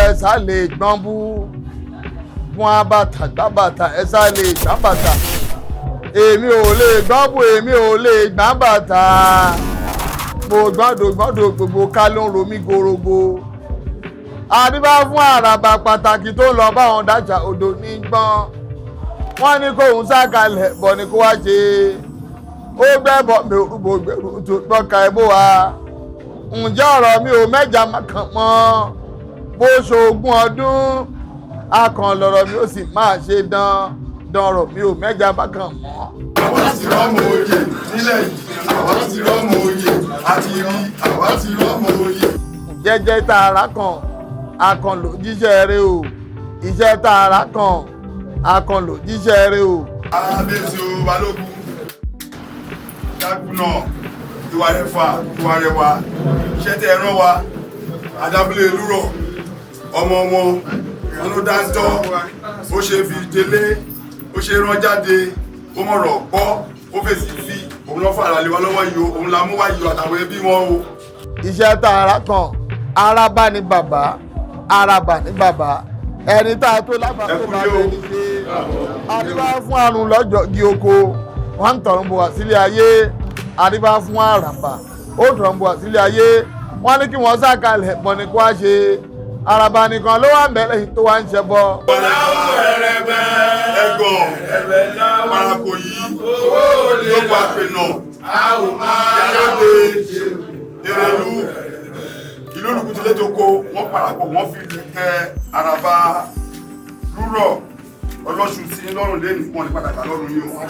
ẹ̀sà lè gbọ́n bú fún abàtà gbàbàtà ẹ̀sà lè gbọ́n bàtà èmi ò lè gbọ́n bú èmi ò lè gbọ́n bàtà mo gbọ́dọ̀ gbogbo ká ló ń ro mí gorogo àdìbá fún àràbà pàtàkì tó lọ báwọn dájà odò ní gbọ́n wọ́n ní kóun sákalẹ̀ bọ̀ ní kó wá ṣe ó gbẹ́bọ̀ mi orúbọ gbẹ̀rù tó gbọ́ka ẹ̀ bó wa ǹjẹ́ ọ̀rọ̀ mi ò mẹ́jà kàn mọ́ bó ṣoògùn ọdún akàn lọ̀rọ̀ mi ó sì máa ṣe dánrọ̀ mi ò mẹ́jà kàn mọ́. àwa ti rọ́mọ oyè nílẹ̀ yìí àwa ti rọ́mọ oyè àti rí àwa ti rọ́mọ oyè. jẹ́jẹ́ tààrà kan akàn ló jíṣẹ́ rẹ o iṣẹ́ tààrà kan akàn ló jíṣẹ́ rẹ o. arábẹ́sì o balógun dákúnà ìwà rẹ̀fà ìwà rẹwà iṣẹ́ tẹ́ ẹran wa adábílẹ̀ lúrọ̀ ọmọ wọn ìrànlọ́ dáńtọ́ ó ṣe fi délé ó ṣe rán jáde ó mọ̀rọ̀ gbọ́ ó fèsì fi òun lọ́ fàrà lé wa lọ́wọ́ yìí o òun la mú wá yìí o àtàwọn ẹbí wọn o. iṣẹ́ tààrà kan araba ni bàbá araba ni bàbá ẹni tá a tó lábàá tó máa bẹ ní pé àdìbá fún àrùn lọ́jọ́ gi oko wọ́n ń tọ̀run bọ̀ wá sílé ayé àdìbá fún àràbà ó tọ̀run bọ̀ wá sílé ayé wọ́n ní kí wọ́n sàkalẹ̀ pọ̀ ní kó wá ṣe àràbà nìkan ló wà mẹ́lẹ̀ tó wá ń ṣe bọ́. ẹ̀gàn parako yìí ló pa pènà yàrá-dé Erelu ìlú olùkùtìlẹ̀ tó kó wọ́n parapọ̀ wọ́n fi tẹ àràbà lúrọ̀ ọlọ́sùn sí lọ́rùn lẹ́nu wọn ní pàtàkì lọ́rùn yìí o.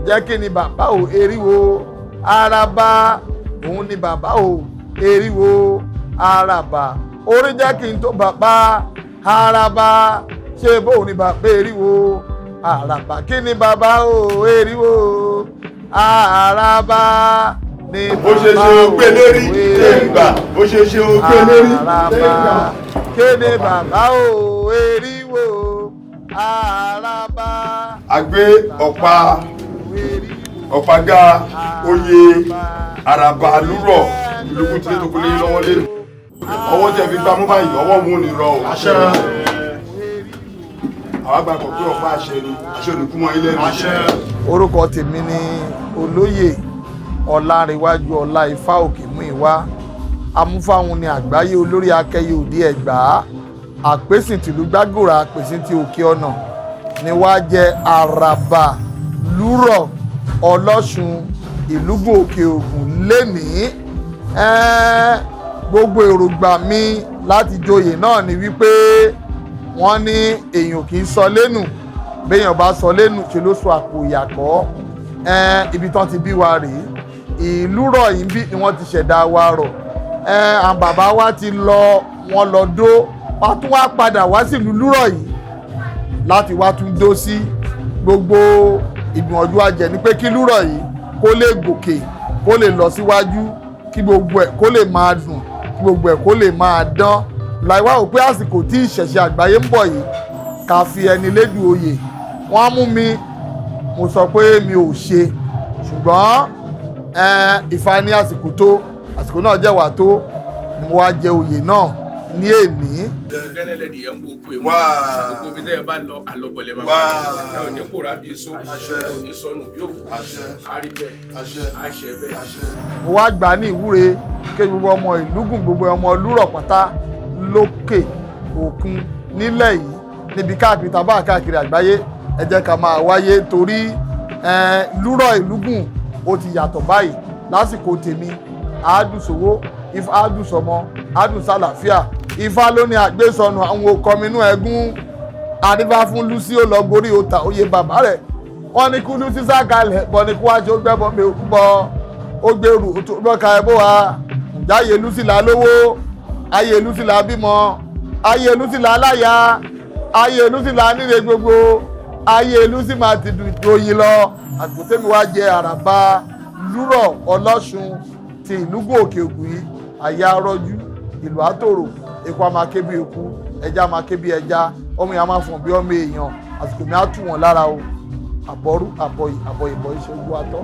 jẹ́ kí ni bàbá ò eriwo àràbà òun ni bàbá ò eriwo àràbà orí jẹ́ kí n tó bàbá àràbà ṣé bóun ni bàbá eriwo àràbà kí ni bàbá ò eriwo àràbà ni bó ṣe ṣe ògbé lérí téègbà bó ṣe ṣe ògbé lérí téègbà. kí ni bàbá ò eriwo àràbà. àgbé ọ̀págá oyè àràbà lúrọ̀ ìlúkú tí tó kúlé lọ́wọ́ lẹ́nu ọwọ́ tẹ́ fi gbámú báyìí ọwọ́ mú ní rọ àṣẹ àwọn àgbàgbọ́ pé ọ̀pá àṣẹ ni àṣẹ òníkú mọ́ ilé ẹnu àṣẹ. orúkọ tèmi ni olóyè ọlárẹ̀wájú ọlá ifá òkè mú ìwá amúfáhùn ni àgbáyé olórí akẹyẹ òde ẹ̀gbá àpèsìn tìlú gbàgòrà àpèsìn ti òkè ọ̀nà ni wàá jẹ àràbà lúrọ̀ ọlọ́sùn ìlúgbò òkè ògùn lénìí gbogbo èròǹgbà mi láti joyè náà ni wípé wọ́n ní èèyàn kì í sọ lẹ́nu béèyàn bá sọ lẹ́nu ṣe ló sọ àpò ìyàkọ́ ibi tán ti bí wa rèé ìlú rọ̀ yìí bí ni wọ́n ti ṣẹ̀dá wa rọ̀ àwọn bàbá wa ti lọ wọ́n lọ dó wọ́n tún wá padà wá sí ìlú lúrọ̀ yìí láti wá tún dó sí gbogbo ìgbìyànjú ajẹ́ ni pé kí lúrọ̀ yìí kó lè gòkè kó lè lọ síwájú kí gbogbo ẹ̀ kó lè máa dùn kí gbogbo ẹ̀ kó lè máa dán láìwá ò pé àsìkò tí ìṣẹ̀ṣe àgbáyé ń bọ̀ yìí ká fi ẹni lédu oyè wọ́n mú mi mo sọ pé mi ò ṣe ṣùgbọ́n Ifá ní àsìkò tó àsìkò náà jẹ́ wà tó ni mo wá jẹ oyè náà ní èní. gẹ́lẹ́lẹ́ ni ẹ̀ ń bò pé wá gbogbo ibi tẹ́ ẹ bá lọ àlọ́bọ̀lẹ̀ máa wá ẹ ò ní kóra bí so ẹ ò ní sọnù bí òkú àrí bẹ́ẹ̀ àṣẹ bẹ́ẹ̀. mo wá gbà ní ìwúre kí gbogbo ọmọ ìlúgùn gbogbo ọmọ lúrọ̀ pátá lókè òkun nílẹ̀ yìí níbi káàkiri tàbá káàkiri àgbáyé ẹ jẹ́ ká máa wáyé torí lúrọ̀ ìlúgùn ó ti yàtọ̀ báyìí lásìkò tèmi àádùsówó ifá àádùsọmọ àádùsálàfíà ifá ló ní àgbésọnù àwọn okọminú ẹgún àdífá fún lucy ó lọ gorí òòtà oyè bàbá rẹ̀ wọ́n ní kú lucy sákalẹ̀ bọ̀ ní kú wájú ó gbẹ́bọ̀ mi òkú bọ́ ó gbèrú tó gbọ́ka ẹ bó wa jáyé lucy là lówó ayé lucy là bímọ ayé lucy là láyà ayé lucy là nílé gbogbo ayé lucy máa ti dùn ìdòyìn lọ àsìkò tẹ́mi wá jẹ àràbà lúrọ̀ ọlọ́sùn ti ìlúgbò òkè ògùn yìí àyà rọjú ìlú àtòrò eku a máa ké bí eku ẹja máa ké bí ẹja ọmọ yẹn a máa fọ̀n bí ọmọ èèyàn àsìkò mi á tù wọ́n lára o àbọ̀rú àbọ̀ ìbọ̀ ìṣẹ́jú atọ́.